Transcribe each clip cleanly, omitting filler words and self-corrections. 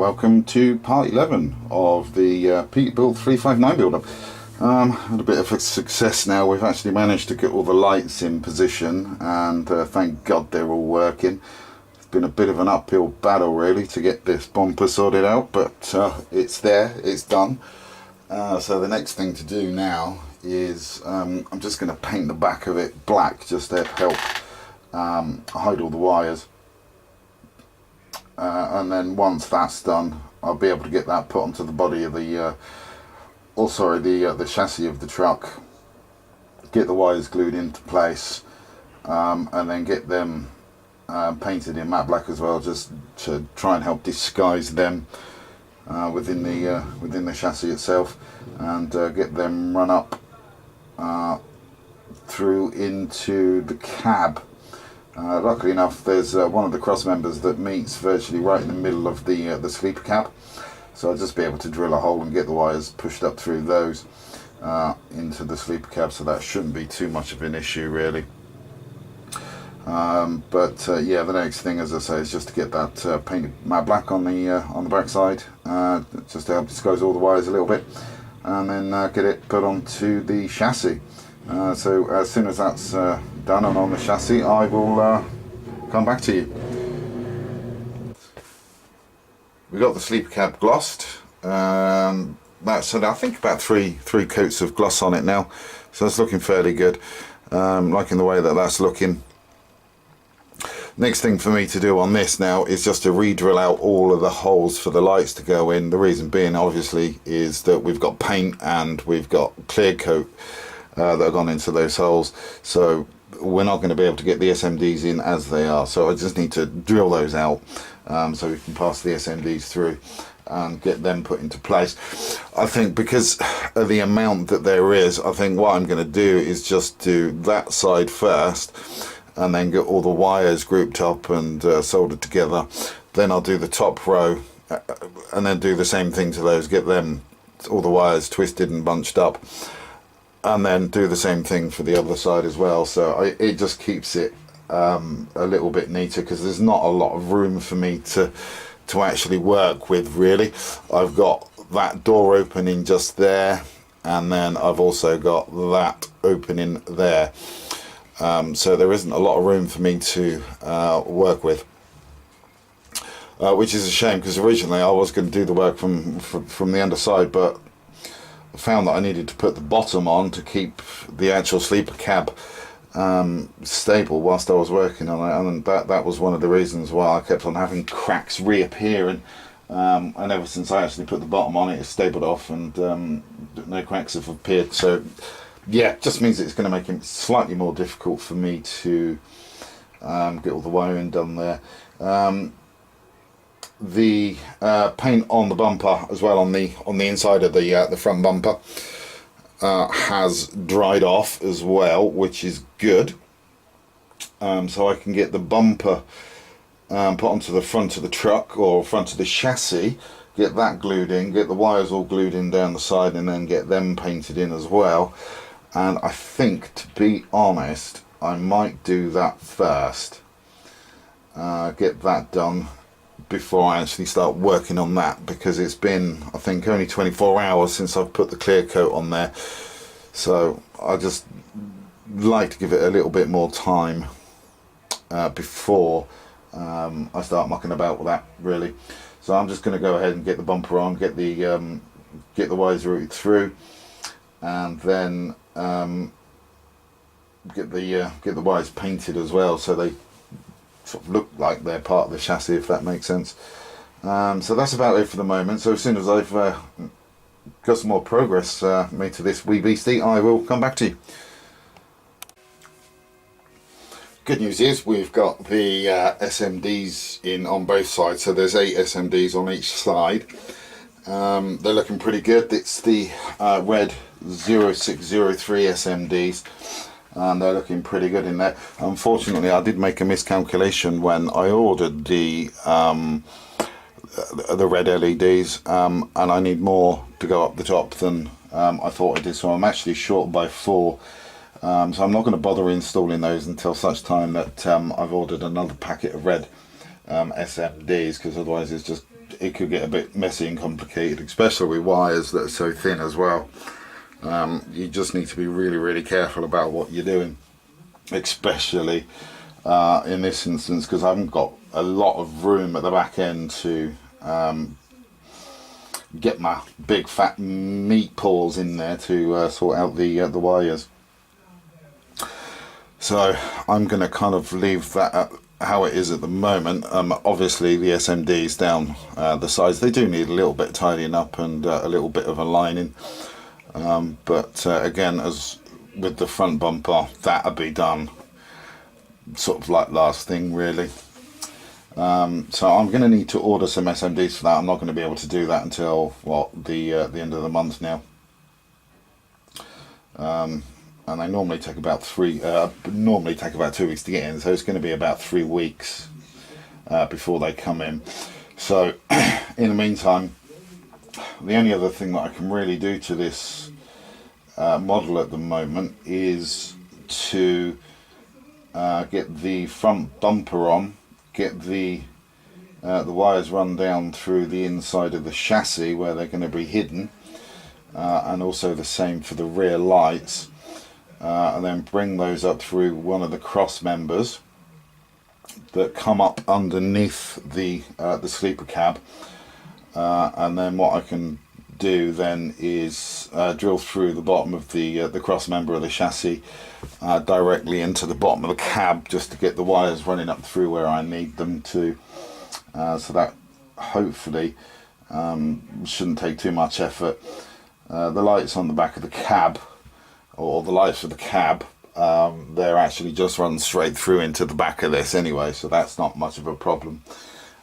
welcome to part 11 of the Peterbilt 359 build-up. Had a bit of a success now. We've actually managed to get all the lights in position, and thank God they're all working. It's been a bit of an uphill battle really to get this bumper sorted out, but it's there, it's done. So the next thing to do now is I'm just going to paint the back of it black just to help hide all the wires. And then once that's done, I'll be able to get that put onto the body of the the chassis of the truck, get the wires glued into place, and then get them painted in matte black as well, just to try and help disguise them within the chassis itself, and get them run up through into the cab. Luckily enough, there's one of the cross members that meets virtually right in the middle of the sleeper cab, so I'll just be able to drill a hole and get the wires pushed up through those into the sleeper cab, so that shouldn't be too much of an issue really. Yeah, the next thing, as I say, is just to get that painted matte black on the back side, just to help disguise all the wires a little bit, and then get it put onto the chassis. So as soon as that's done and on the chassis, I will come back to you. We got the sleeper cab glossed. That's I think about three coats of gloss on it now, so it's looking fairly good. Liking the way that that's looking. Next thing for me to do on this now is just to re-drill out all of the holes for the lights to go in. The reason being, obviously, is that we've got paint and we've got clear coat that have gone into those holes, so we're not going to be able to get the SMDs in as they are, so I just need to drill those out so we can pass the SMDs through and get them put into place. I think because of the amount that there is, I think what I'm going to do is just do that side first and then get all the wires grouped up and soldered together. Then I'll do the top row and then do the same thing to those, get them, all the wires twisted and bunched up, and then do the same thing for the other side as well. So it just keeps it a little bit neater, because there's not a lot of room for me to actually work with really. I've got that door opening just there, and then I've also got that opening there, so there isn't a lot of room for me to work with, which is a shame, because originally I was going to do the work from the underside, but found that I needed to put the bottom on to keep the actual sleeper cab stable whilst I was working on it, and that was one of the reasons why I kept on having cracks reappearing, and ever since I actually put the bottom on, it's stabled off and no cracks have appeared. So yeah, just means it's going to make it slightly more difficult for me to get all the wiring done there. The paint on the bumper as well, on the inside of the front bumper, has dried off as well, which is good. So I can get the bumper put onto the front of the truck or front of the chassis, get that glued in, get the wires all glued in down the side, and then get them painted in as well. And I think, to be honest, I might do that first, get that done before I actually start working on that, because it's been, I think, only 24 hours since I've put the clear coat on there, so I just like to give it a little bit more time before I start mucking about with that really. So I'm just going to go ahead and get the bumper on, get the wires routed through, and then get the wires painted as well, so they sort of look like they're part of the chassis, if that makes sense. So that's about it for the moment. So as soon as I've got some more progress made to this wee beastie, I will come back to you. Good news is we've got the SMDs in on both sides, so there's 8 SMDs on each side. They're looking pretty good. It's the red 0603 SMDs, and they're looking pretty good in there. Unfortunately, I did make a miscalculation when I ordered the red LEDs, and I need more to go up the top than I thought I did, so I'm actually short by 4. So I'm not going to bother installing those until such time that I've ordered another packet of red SMDs, because otherwise it could get a bit messy and complicated, especially with wires that are so thin as well. You just need to be really careful about what you're doing, especially in this instance, because I haven't got a lot of room at the back end to get my big fat meat paws in there to sort out the wires. So I'm going to kind of leave that how it is at the moment. Obviously the SMDs down the sides, they do need a little bit tidying up and a little bit of aligning. But again, as with the front bumper, that'll be done sort of like last thing really. So I'm going to need to order some SMDs for that. I'm not going to be able to do that until what, the end of the month now. And they normally take about 2 weeks to get in, so it's going to be about 3 weeks before they come in. So in the meantime, the only other thing that I can really do to this model at the moment is to get the front bumper on, get the wires run down through the inside of the chassis where they're going to be hidden, and also the same for the rear lights, and then bring those up through one of the cross members that come up underneath the sleeper cab, and then what I can do then is drill through the bottom of the cross member of the chassis directly into the bottom of the cab, just to get the wires running up through where I need them to, so that hopefully shouldn't take too much effort. The lights on the back of the cab, or the lights of the cab, they're actually just run straight through into the back of this anyway, so that's not much of a problem.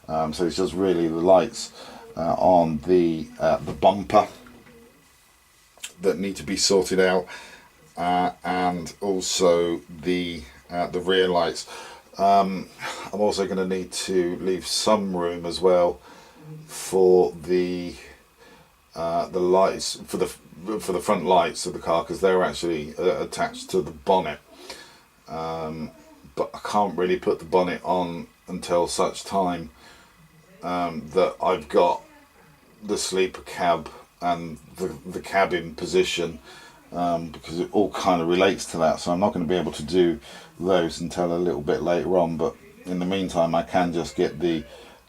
So it's just really the lights on the bumper that need to be sorted out, and also the rear lights. I'm also going to need to leave some room as well for the lights, for the front lights of the car, because they're actually attached to the bonnet, but I can't really put the bonnet on until such time that I've got the sleeper cab and the cabin position, because it all kind of relates to that. So I'm not going to be able to do those until a little bit later on, but in the meantime I can just get the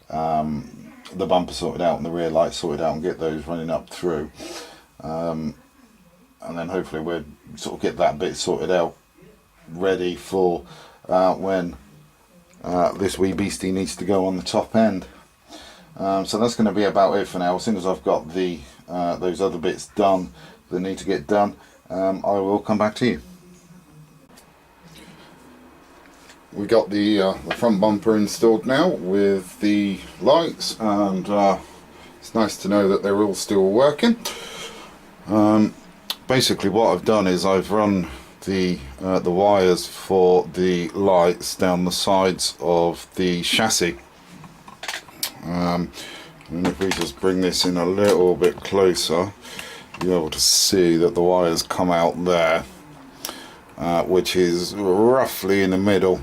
bumper sorted out and the rear lights sorted out and get those running up through, and then hopefully we'll sort of get that bit sorted out ready for when this wee beastie needs to go on the top end. So that's going to be about it for now. As soon as I've got the those other bits done that need to get done, I will come back to you. We got the front bumper installed now with the lights, and it's nice to know that they're all still working. Basically what I've done is I've run the wires for the lights down the sides of the chassis, and if we just bring this in a little bit closer, you'll be able to see that the wires come out there, which is roughly in the middle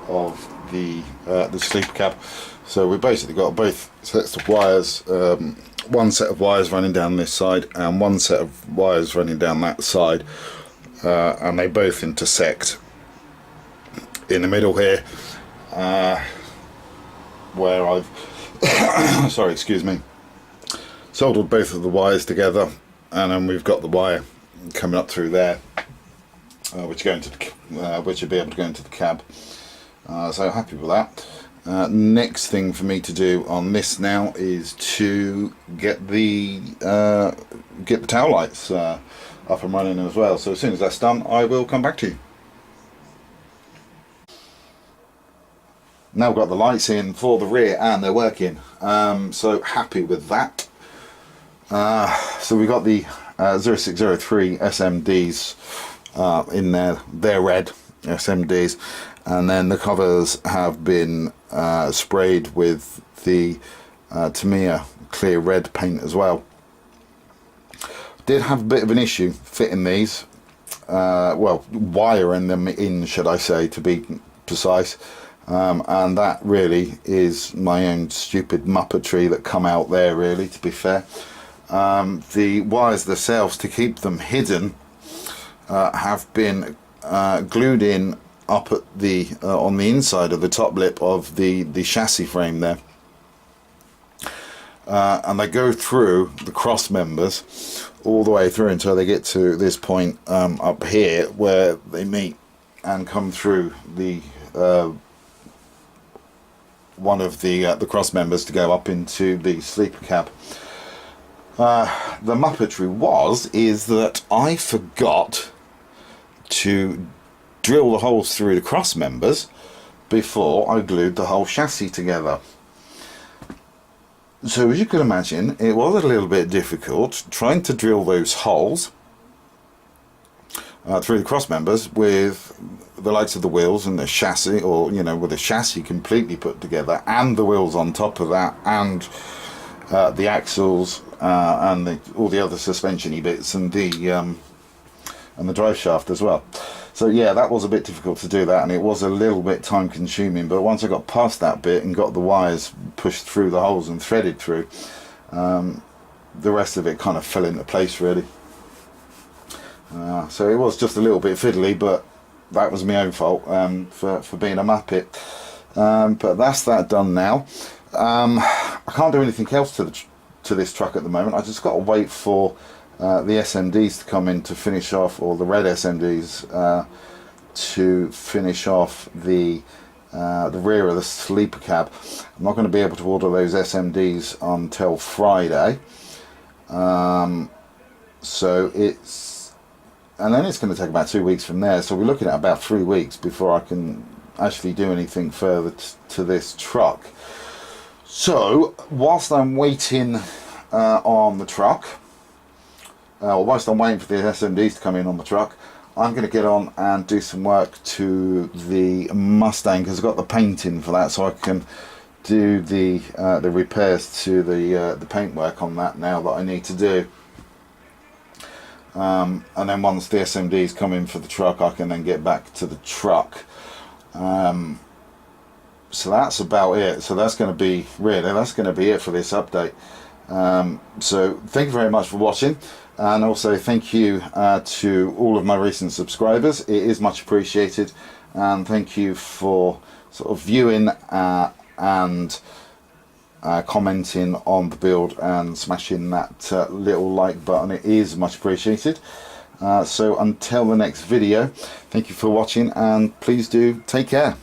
of the sleeper cab. So we basically got both sets of wires, one set of wires running down this side and one set of wires running down that side, and they both intersect in the middle here, where I've sorry, excuse me, soldered both of the wires together, and then we've got the wire coming up through there, which will be able to go into the cab. So happy with that. Next thing for me to do on this now is to get the tail lights up and running as well. So as soon as that's done, I will come back to you. Now we've got the lights in for the rear and they're working, so happy with that. So we've got the 0603 SMDs in there, they're red SMDs, and then the covers have been sprayed with the Tamiya clear red paint as well. Did have a bit of an issue fitting these, well, wiring them in, should I say, to be precise. and that really is my own stupid muppetry that come out there, really, to be fair. The wires themselves, to keep them hidden, have been glued in up at the on the inside of the top lip of the chassis frame there, and they go through the cross members all the way through until they get to this point up here where they meet and come through the one of the cross members to go up into the sleeper cab. The muppetry is that I forgot to drill the holes through the cross members before I glued the whole chassis together. So as you can imagine, it was a little bit difficult trying to drill those holes through the cross members with the likes of the wheels and the chassis, or with the chassis completely put together and the wheels on top of that, and the axles and all the other suspension-y bits, and the drive shaft as well. So yeah, that was a bit difficult to do that, and it was a little bit time consuming, but once I got past that bit and got the wires pushed through the holes and threaded through, the rest of it kind of fell into place, really. So it was just a little bit fiddly, but that was my own fault for being a muppet. But that's that done now. I can't do anything else to this truck at the moment. I just got to wait for the SMDs to come in to finish off, or the red SMDs to finish off the rear of the sleeper cab. I'm not going to be able to order those SMDs until Friday, so and then it's going to take about 2 weeks from there, so we're looking at about 3 weeks before I can actually do anything further to this truck. So whilst I'm waiting on the truck, whilst I'm waiting for the SMDs to come in on the truck, I'm going to get on and do some work to the Mustang, because I've got the paint in for that, so I can do the repairs to the paintwork on that now that I need to do. And then once the SMDs come in for the truck, I can then get back to the truck. So that's about it. So that's going to be it for this update. So thank you very much for watching, and also thank you to all of my recent subscribers. It is much appreciated, and thank you for sort of viewing and commenting on the build and smashing that little like button. It is much appreciated. So until the next video, thank you for watching, and please do take care.